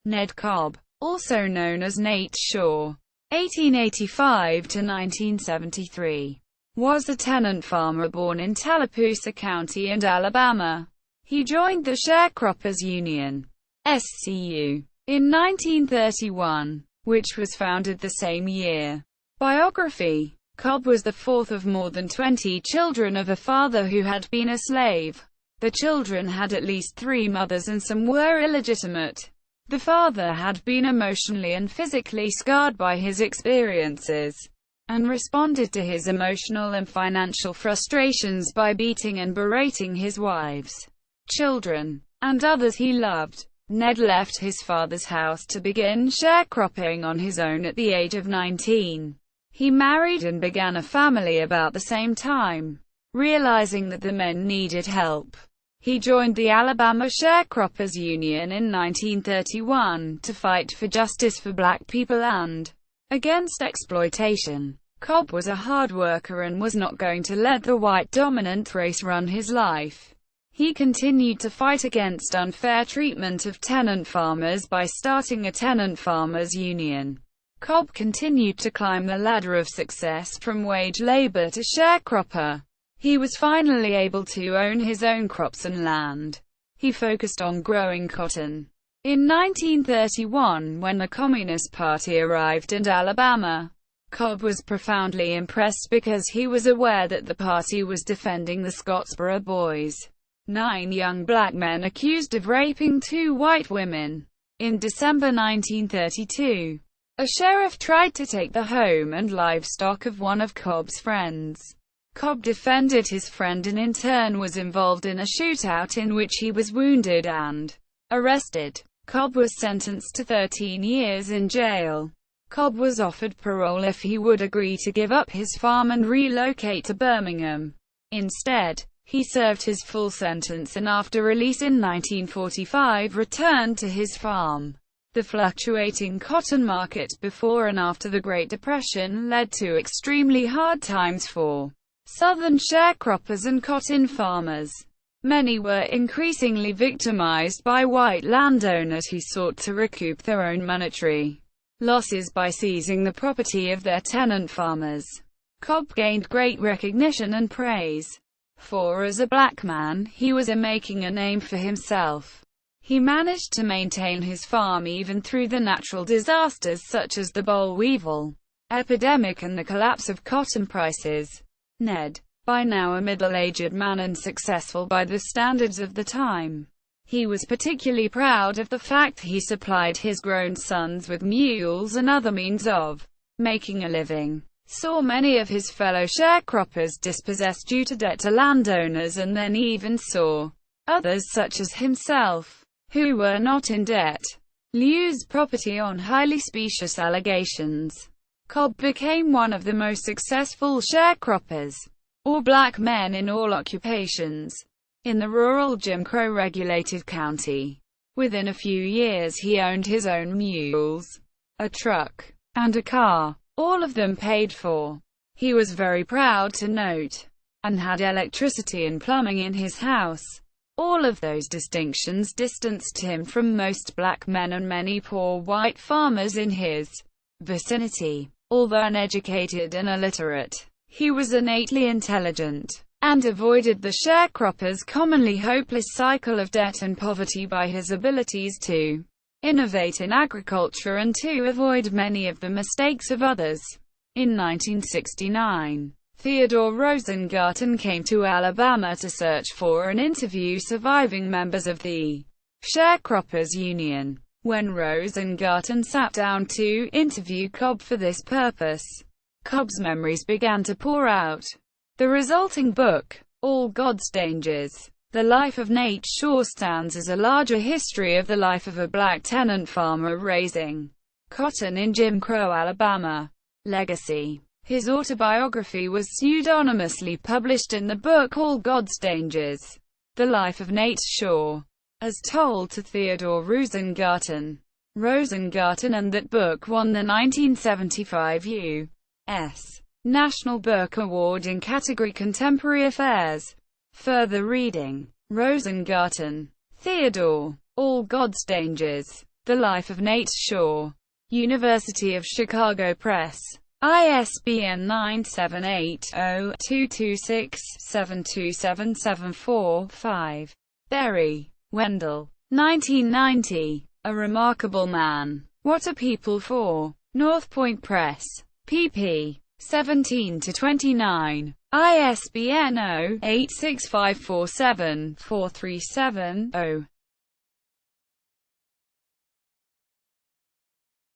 Ned Cobb, also known as Nate Shaw, 1885 to 1973, was a tenant farmer born in Tallapoosa County and Alabama. He joined the Sharecroppers Union, SCU, in 1931, which was founded the same year. Biography: Cobb was the fourth of more than 20 children of a father who had been a slave. The children had at least 3 mothers and some were illegitimate. The father had been emotionally and physically scarred by his experiences, and responded to his emotional and financial frustrations by beating and berating his wives, children, and others he loved. Ned left his father's house to begin sharecropping on his own at the age of 19. He married and began a family about the same time. Realizing that the men needed help, he joined the Alabama Sharecroppers Union in 1931 to fight for justice for black people and against exploitation. Cobb was a hard worker and was not going to let the white-dominant race run his life. He continued to fight against unfair treatment of tenant farmers by starting a tenant farmers union. Cobb continued to climb the ladder of success from wage labor to sharecropper. He was finally able to own his own crops and land. He focused on growing cotton. In 1931, when the Communist Party arrived in Alabama, Cobb was profoundly impressed because he was aware that the party was defending the Scottsboro Boys, 9 young black men accused of raping 2 white women. In December 1932, a sheriff tried to take the home and livestock of one of Cobb's friends. Cobb defended his friend and in turn was involved in a shootout in which he was wounded and arrested. Cobb was sentenced to 13 years in jail. Cobb was offered parole if he would agree to give up his farm and relocate to Birmingham. Instead, he served his full sentence and after release in 1945 returned to his farm. The fluctuating cotton market before and after the Great Depression led to extremely hard times for Southern sharecroppers and cotton farmers. Many were increasingly victimized by white landowners who sought to recoup their own monetary losses by seizing the property of their tenant farmers. Cobb gained great recognition and praise, for as a black man, he was making a name for himself. He managed to maintain his farm even through the natural disasters such as the boll weevil epidemic and the collapse of cotton prices. Ned, by now a middle-aged man and successful by the standards of the time, he was particularly proud of the fact he supplied his grown sons with mules and other means of making a living. Saw many of his fellow sharecroppers dispossessed due to debt to landowners and then even saw others such as himself, who were not in debt, lose property on highly specious allegations. Cobb became one of the most successful sharecroppers, or black men in all occupations, in the rural Jim Crow-regulated county. Within a few years he owned his own mules, a truck, and a car, all of them paid for. He was very proud to note, and had electricity and plumbing in his house. All of those distinctions distanced him from most black men and many poor white farmers in his vicinity. Although uneducated and illiterate, he was innately intelligent, and avoided the sharecroppers' commonly hopeless cycle of debt and poverty by his abilities to innovate in agriculture and to avoid many of the mistakes of others. In 1969, Theodore Rosengarten came to Alabama to search for and interview surviving members of the Sharecroppers Union. When Rosengarten sat down to interview Cobb for this purpose, Cobb's memories began to pour out. The resulting book, All God's Dangers, The Life of Nate Shaw, stands as a larger history of the life of a black tenant farmer raising cotton in Jim Crow, Alabama. Legacy. His autobiography was pseudonymously published in the book All God's Dangers, The Life of Nate Shaw, as told to Theodore Rosengarten. And that book won the 1975 U.S. National Book Award in category Contemporary Affairs. Further reading. Rosengarten, Theodore. All God's Dangers. The Life of Nate Shaw. University of Chicago Press. ISBN 978-0-226-72774-5. Berry, Wendell. 1990. A Remarkable Man. What Are People For? North Point Press. pp. 17-29. ISBN 0-86547-437-0.